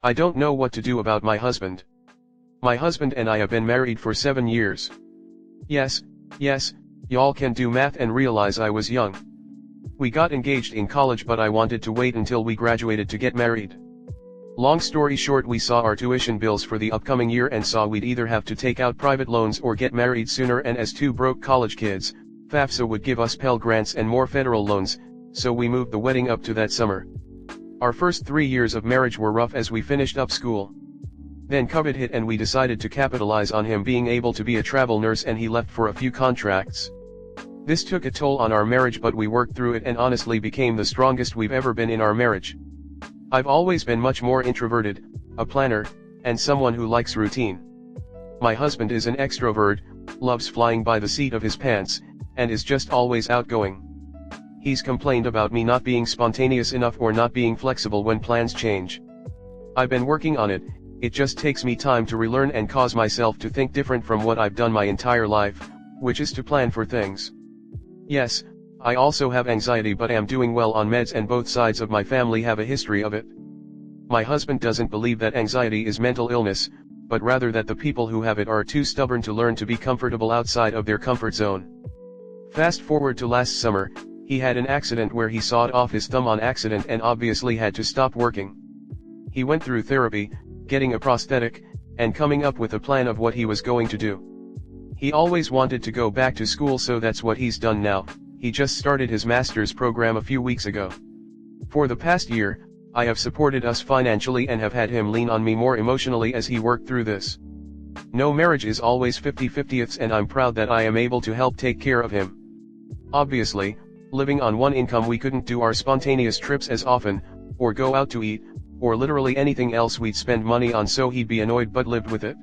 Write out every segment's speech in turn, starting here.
I don't know what to do about my husband. My husband and I have been married for 7 years. Yes, y'all can do math and realize I was young. We got engaged in college, but I wanted to wait until we graduated to get married. Long story short, we saw our tuition bills for the upcoming year and saw we'd either have to take out private loans or get married sooner, and as two broke college kids, FAFSA would give us Pell Grants and more federal loans, so we moved the wedding up to that summer. Our first 3 years of marriage were rough as we finished up school. Then COVID hit and we decided to capitalize on him being able to be a travel nurse, and he left for a few contracts. This took a toll on our marriage, but we worked through it and honestly became the strongest we've ever been in our marriage. I've always been much more introverted, a planner, and someone who likes routine. My husband is an extrovert, loves flying by the seat of his pants, and is just always outgoing. He's complained about me not being spontaneous enough or not being flexible when plans change. I've been working on it. It just takes me time to relearn and cause myself to think different from what I've done my entire life, which is to plan for things. Yes, I also have anxiety, but am doing well on meds, and both sides of my family have a history of it. My husband doesn't believe that anxiety is mental illness, but rather that the people who have it are too stubborn to learn to be comfortable outside of their comfort zone. Fast forward to last summer, he had an accident where he sawed off his thumb on accident and obviously had to stop working. He went through therapy, getting a prosthetic, and coming up with a plan of what he was going to do. He always wanted to go back to school, so that's what he's done now. He just started his master's program a few weeks ago. For the past year, I have supported us financially and have had him lean on me more emotionally as he worked through this. No marriage is always 50-50, and I'm proud that I am able to help take care of him. Obviously, living on one income, we couldn't do our spontaneous trips as often, or go out to eat, or literally anything else we'd spend money on, so he'd be annoyed but lived with it.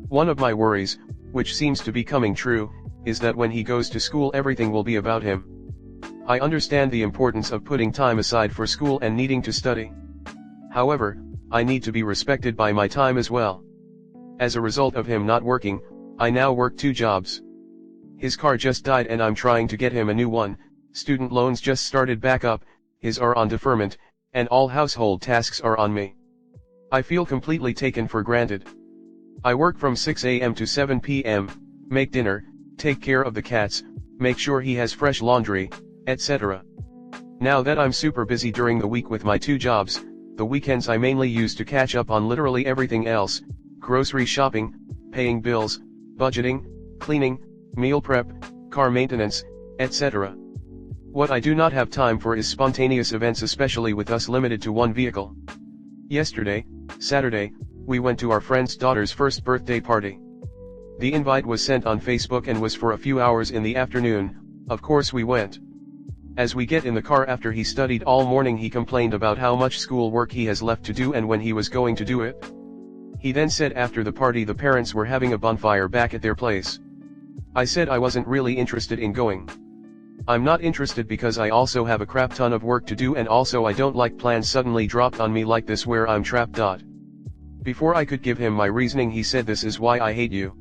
One of my worries, which seems to be coming true, is that when he goes to school everything will be about him. I understand the importance of putting time aside for school and needing to study. However, I need to be respected by my time as well. As a result of him not working, I now work 2 jobs. His car just died and I'm trying to get him a new one, student loans just started back up, his are on deferment, and all household tasks are on me. I feel completely taken for granted. I work from 6 a.m. to 7 p.m., make dinner, take care of the cats, make sure he has fresh laundry, etc. Now that I'm super busy during the week with my 2 jobs, the weekends I mainly use to catch up on literally everything else: grocery shopping, paying bills, budgeting, cleaning, meal prep, car maintenance, etc. What I do not have time for is spontaneous events, especially with us limited to 1 vehicle. Yesterday, Saturday, we went to our friend's daughter's first birthday party. The invite was sent on Facebook and was for a few hours in the afternoon. Of course we went. As we get in the car after he studied all morning, he complained about how much school work he has left to do and when he was going to do it. He then said after the party the parents were having a bonfire back at their place. I said I wasn't really interested in going. I'm not interested because I also have a crap ton of work to do, and also I don't like plans suddenly dropped on me like this where I'm trapped. Before I could give him my reasoning, he said, "This is why I hate you.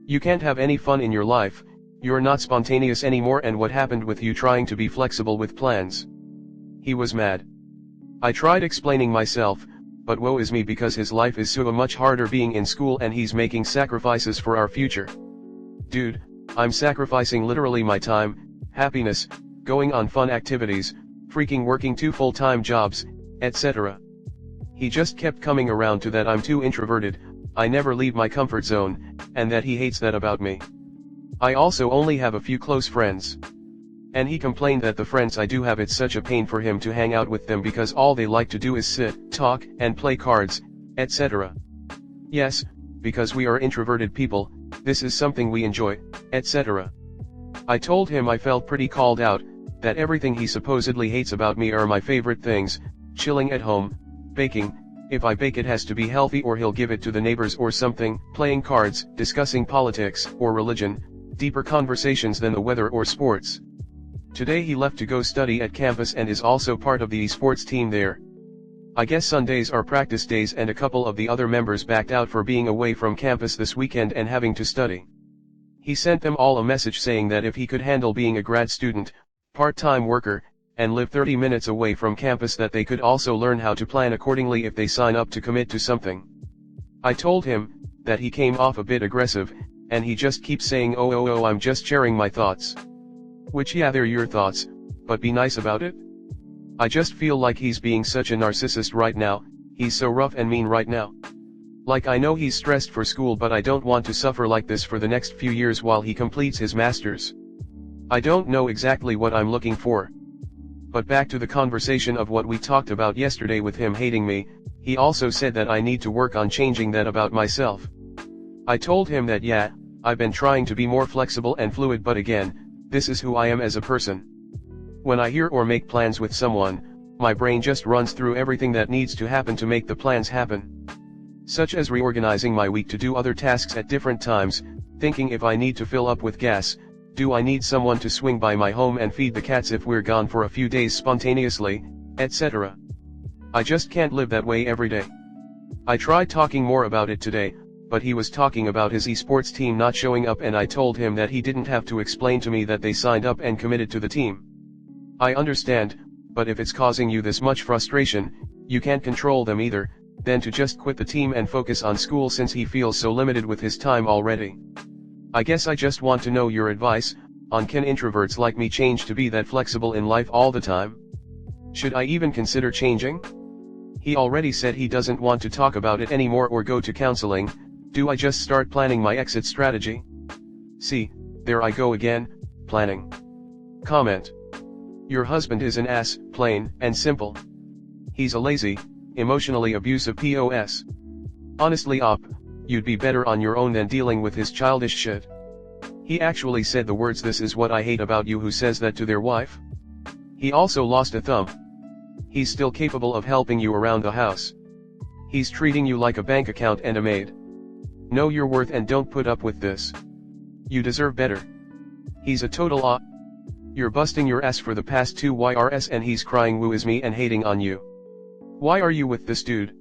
You can't have any fun in your life, you're not spontaneous anymore, and what happened with you trying to be flexible with plans?" He was mad. I tried explaining myself, but woe is me because his life is so much harder being in school and he's making sacrifices for our future. Dude, I'm sacrificing literally my time, happiness, going on fun activities, freaking working 2 full-time jobs, etc. He just kept coming around to that I'm too introverted, I never leave my comfort zone, and that he hates that about me. I also only have a few close friends. And he complained that the friends I do have, it's such a pain for him to hang out with them because all they like to do is sit, talk, and play cards, etc. Yes, because we are introverted people, this is something we enjoy, etc. I told him I felt pretty called out, that everything he supposedly hates about me are my favorite things: chilling at home, baking, if I bake it has to be healthy or he'll give it to the neighbors or something, playing cards, discussing politics or religion, deeper conversations than the weather or sports. Today he left to go study at campus and is also part of the esports team there. I guess Sundays are practice days, and a couple of the other members backed out for being away from campus this weekend and having to study. He sent them all a message saying that if he could handle being a grad student, part-time worker, and live 30 minutes away from campus that they could also learn how to plan accordingly if they sign up to commit to something. I told him that he came off a bit aggressive, and he just keeps saying oh I'm just sharing my thoughts. Which yeah, they're your thoughts, but be nice about it. I just feel like he's being such a narcissist right now, he's so rough and mean right now. Like I know he's stressed for school, but I don't want to suffer like this for the next few years while he completes his masters. I don't know exactly what I'm looking for. But back to the conversation of what we talked about yesterday with him hating me, he also said that I need to work on changing that about myself. I told him that yeah, I've been trying to be more flexible and fluid, but again, this is who I am as a person. When I hear or make plans with someone, my brain just runs through everything that needs to happen to make the plans happen. Such as reorganizing my week to do other tasks at different times, thinking if I need to fill up with gas, do I need someone to swing by my home and feed the cats if we're gone for a few days spontaneously, etc. I just can't live that way every day. I tried talking more about it today, but he was talking about his esports team not showing up, and I told him that he didn't have to explain to me that they signed up and committed to the team. I understand, but if it's causing you this much frustration, you can't control them either, then to just quit the team and focus on school since he feels so limited with his time already. I guess I just want to know your advice on, can introverts like me change to be that flexible in life all the time? Should I even consider changing? He already said he doesn't want to talk about it anymore or go to counseling. Do I just start planning my exit strategy? See, there I go again, planning. Comment. Your husband is an ass, plain and simple. He's a lazy, emotionally abusive POS. Honestly you'd be better on your own than dealing with his childish shit. He actually said the words, "This is what I hate about you," who says that to their wife? He also lost a thumb. He's still capable of helping you around the house. He's treating you like a bank account and a maid. Know your worth and don't put up with this. You deserve better. He's a total You're busting your ass for the past 2 years and he's crying "woo is me" and hating on you. Why are you with this dude?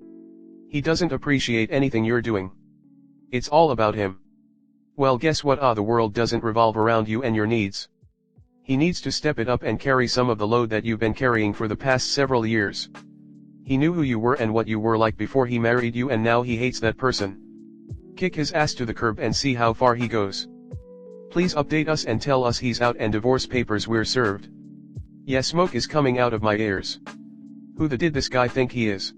He doesn't appreciate anything you're doing. It's all about him. Well, guess what? The world doesn't revolve around you and your needs. He needs to step it up and carry some of the load that you've been carrying for the past several years. He knew who you were and what you were like before he married you, and now he hates that person. Kick his ass to the curb and see how far he goes. Please update us and tell us he's out and divorce papers we're served. Yeah, smoke is coming out of my ears. Who the did this guy think he is?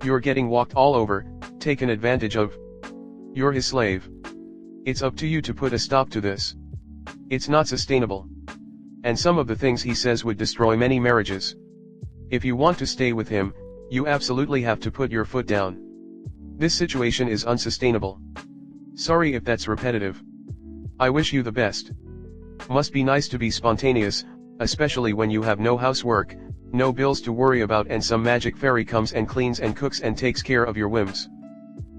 You're getting walked all over, taken advantage of. You're his slave. It's up to you to put a stop to this. It's not sustainable. And some of the things he says would destroy many marriages. If you want to stay with him, you absolutely have to put your foot down. This situation is unsustainable. Sorry if that's repetitive. I wish you the best. Must be nice to be spontaneous, especially when you have no housework, no bills to worry about, and some magic fairy comes and cleans and cooks and takes care of your whims.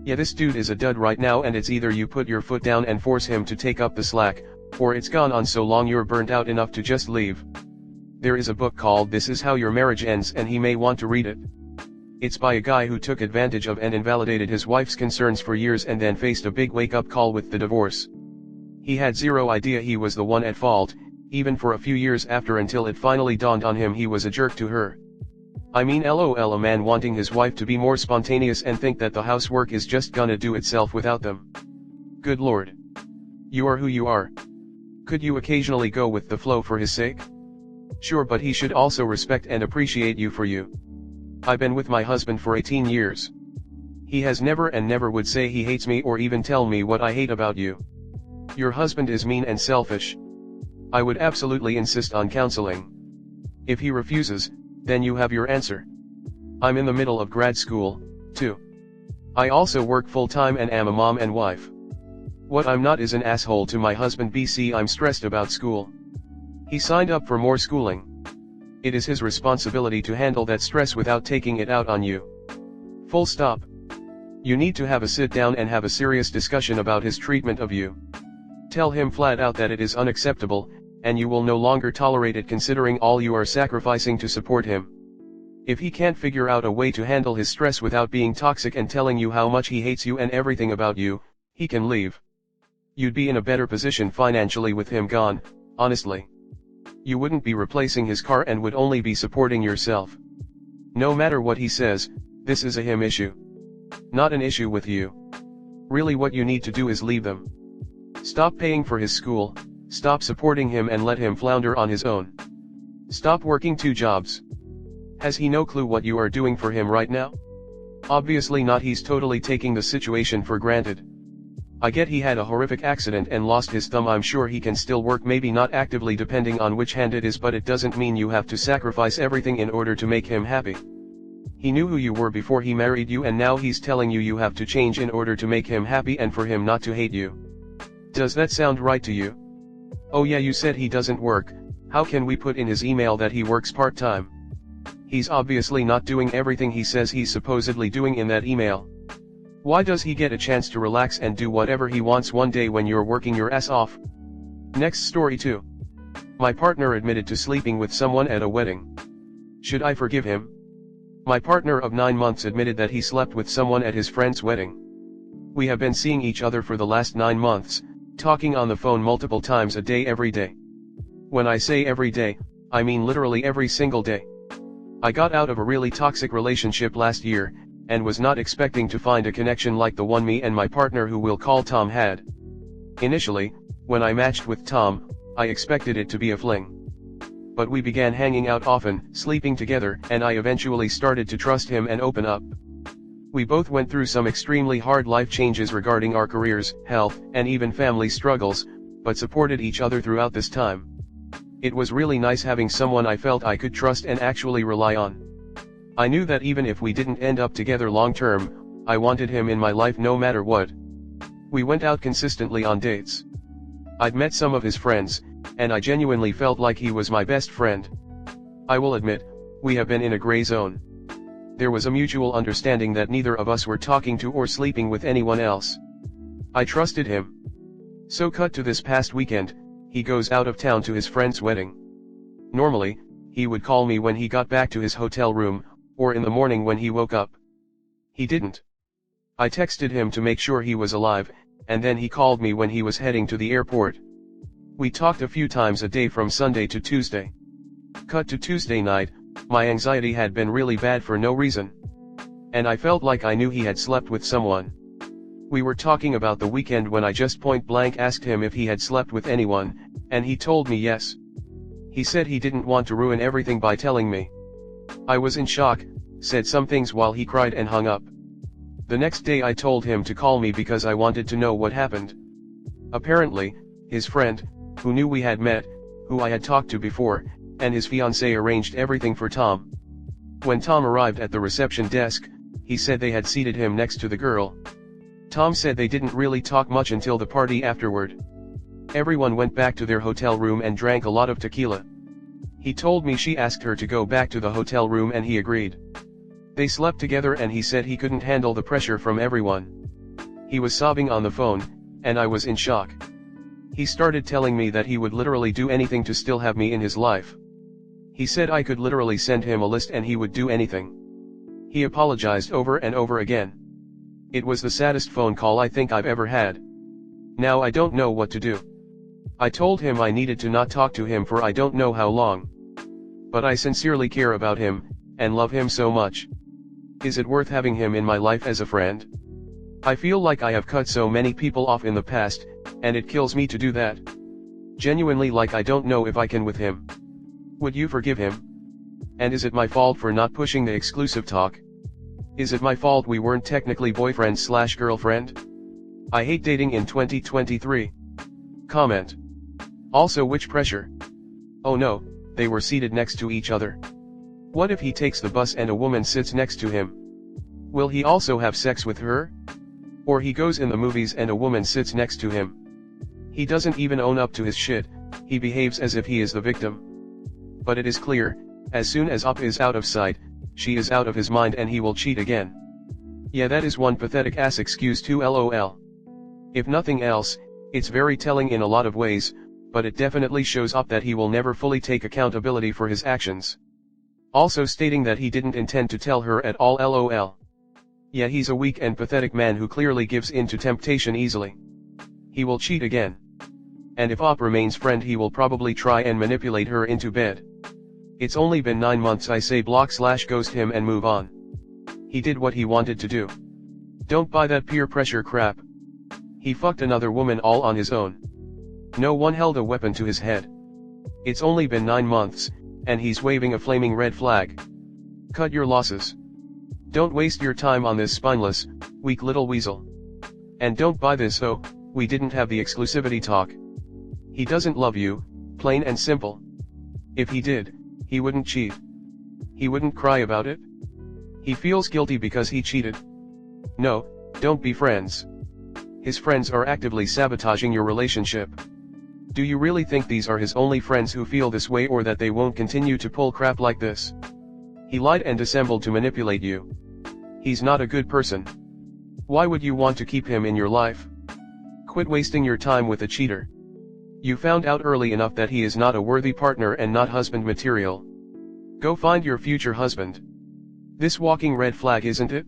Yeah, this dude is a dud right now, and it's either you put your foot down and force him to take up the slack, or it's gone on so long you're burnt out enough to just leave. There is a book called "This Is How Your Marriage Ends," and he may want to read it. It's by a guy who took advantage of and invalidated his wife's concerns for years and then faced a big wake-up call with the divorce. He had zero idea he was the one at fault, even for a few years after, until it finally dawned on him he was a jerk to her. I mean, LOL, a man wanting his wife to be more spontaneous and think that the housework is just gonna do itself without them. Good lord. You are who you are. Could you occasionally go with the flow for his sake? Sure, but he should also respect and appreciate you for you. I've been with my husband for 18 years. He has never and never would say he hates me or even tell me what I hate about you. Your husband is mean and selfish. I would absolutely insist on counseling. If he refuses, then you have your answer. I'm in the middle of grad school, too. I also work full-time and am a mom and wife. What I'm not is an asshole to my husband. BC, I'm stressed about school. He signed up for more schooling. It is his responsibility to handle that stress without taking it out on you. Full stop. You need to have a sit down and have a serious discussion about his treatment of you. Tell him flat out that it is unacceptable, and you will no longer tolerate it, considering all you are sacrificing to support him. If he can't figure out a way to handle his stress without being toxic and telling you how much he hates you and everything about you, he can leave. You'd be in a better position financially with him gone, honestly. You wouldn't be replacing his car and would only be supporting yourself. No matter what he says, this is a him issue. Not an issue with you. Really what you need to do is leave them. Stop paying for his school, stop supporting him and let him flounder on his own. Stop working 2 jobs. Has he no clue what you are doing for him right now? Obviously not, he's totally taking the situation for granted. I get he had a horrific accident and lost his thumb, I'm sure he can still work, maybe not actively depending on which hand it is, but it doesn't mean you have to sacrifice everything in order to make him happy. He knew who you were before he married you and now he's telling you you have to change in order to make him happy and for him not to hate you. Does that sound right to you? Oh yeah, you said he doesn't work. How can we put in his email that he works part-time? He's obviously not doing everything he says he's supposedly doing in that email. Why does he get a chance to relax and do whatever he wants one day when you're working your ass off? Next story 2. My partner admitted to sleeping with someone at a wedding. Should I forgive him? My partner of 9 months admitted that he slept with someone at his friend's wedding. We have been seeing each other for the last 9 months, talking on the phone multiple times a day every day. When I say every day, I mean literally every single day. I got out of a really toxic relationship last year, and was not expecting to find a connection like the one me and my partner, who we'll call Tom, had. Initially, when I matched with Tom, I expected it to be a fling. But we began hanging out often, sleeping together, and I eventually started to trust him and open up. We both went through some extremely hard life changes regarding our careers, health, and even family struggles, but supported each other throughout this time. It was really nice having someone I felt I could trust and actually rely on. I knew that even if we didn't end up together long term, I wanted him in my life no matter what. We went out consistently on dates. I'd met some of his friends, and I genuinely felt like he was my best friend. I will admit, we have been in a gray zone. There was a mutual understanding that neither of us were talking to or sleeping with anyone else. I trusted him. So cut to this past weekend, he goes out of town to his friend's wedding. Normally, he would call me when he got back to his hotel room, or in the morning when he woke up. He didn't. I texted him to make sure he was alive, and then he called me when he was heading to the airport. We talked a few times a day from Sunday to Tuesday. Cut to Tuesday night, my anxiety had been really bad for no reason. And I felt like I knew he had slept with someone. We were talking about the weekend when I just point blank asked him if he had slept with anyone, and he told me yes. He said he didn't want to ruin everything by telling me. I was in shock, said some things while he cried and hung up. The next day I told him to call me because I wanted to know what happened. Apparently, his friend, who knew we had met, who I had talked to before, and his fiancée arranged everything for Tom. When Tom arrived at the reception desk, he said they had seated him next to the girl. Tom said they didn't really talk much until the party afterward. Everyone went back to their hotel room and drank a lot of tequila. He told me she asked her to go back to the hotel room and he agreed. They slept together and he said he couldn't handle the pressure from everyone. He was sobbing on the phone, and I was in shock. He started telling me that he would literally do anything to still have me in his life. He said I could literally send him a list and he would do anything. He apologized over and over again. It was the saddest phone call I think I've ever had. Now I don't know what to do. I told him I needed to not talk to him for I don't know how long. But I sincerely care about him, and love him so much. Is it worth having him in my life as a friend? I feel like I have cut so many people off in the past, and it kills me to do that. Genuinely, like I don't know if I can with him. Would you forgive him? And is it my fault for not pushing the exclusive talk? Is it my fault we weren't technically boyfriend/girlfriend? I hate dating in 2023. Comment. Also, which pressure? Oh no, they were seated next to each other. What if he takes the bus and a woman sits next to him? Will he also have sex with her? Or he goes in the movies and a woman sits next to him? He doesn't even own up to his shit, he behaves as if he is the victim. But it is clear, as soon as Up is out of sight, she is out of his mind and he will cheat again. Yeah, that is one pathetic ass excuse too, lol. If nothing else, it's very telling in a lot of ways, but it definitely shows Up that he will never fully take accountability for his actions. Also stating that he didn't intend to tell her at all, lol. Yeah, he's a weak and pathetic man who clearly gives in to temptation easily. He will cheat again. And if Op remains friend, he will probably try and manipulate her into bed. It's only been 9 months. I say block/ghost him and move on. He did what he wanted to do. Don't buy that peer pressure crap. He fucked another woman all on his own. No one held a weapon to his head. It's only been 9 months, and he's waving a flaming red flag. Cut your losses. Don't waste your time on this spineless, weak little weasel. And don't buy this "oh, we didn't have the exclusivity" talk. He doesn't love you, plain and simple. If he did, he wouldn't cheat. He wouldn't cry about it. He feels guilty because he cheated. No, don't be friends. His friends are actively sabotaging your relationship. Do you really think these are his only friends who feel this way, or that they won't continue to pull crap like this? He lied and dissembled to manipulate you. He's not a good person. Why would you want to keep him in your life? Quit wasting your time with a cheater. You found out early enough that he is not a worthy partner and not husband material. Go find your future husband. This walking red flag, isn't it?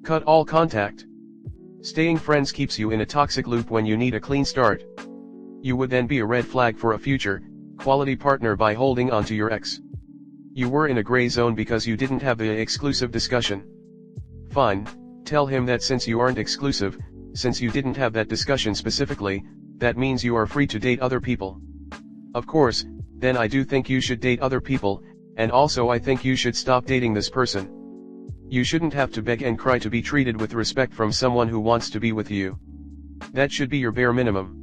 Cut all contact. Staying friends keeps you in a toxic loop when you need a clean start. You would then be a red flag for a future, quality partner by holding on to your ex. You were in a gray zone because you didn't have the exclusive discussion. Fine, tell him that since you aren't exclusive, since you didn't have that discussion specifically, that means you are free to date other people. Of course, then I do think you should date other people, and also I think you should stop dating this person. You shouldn't have to beg and cry to be treated with respect from someone who wants to be with you. That should be your bare minimum.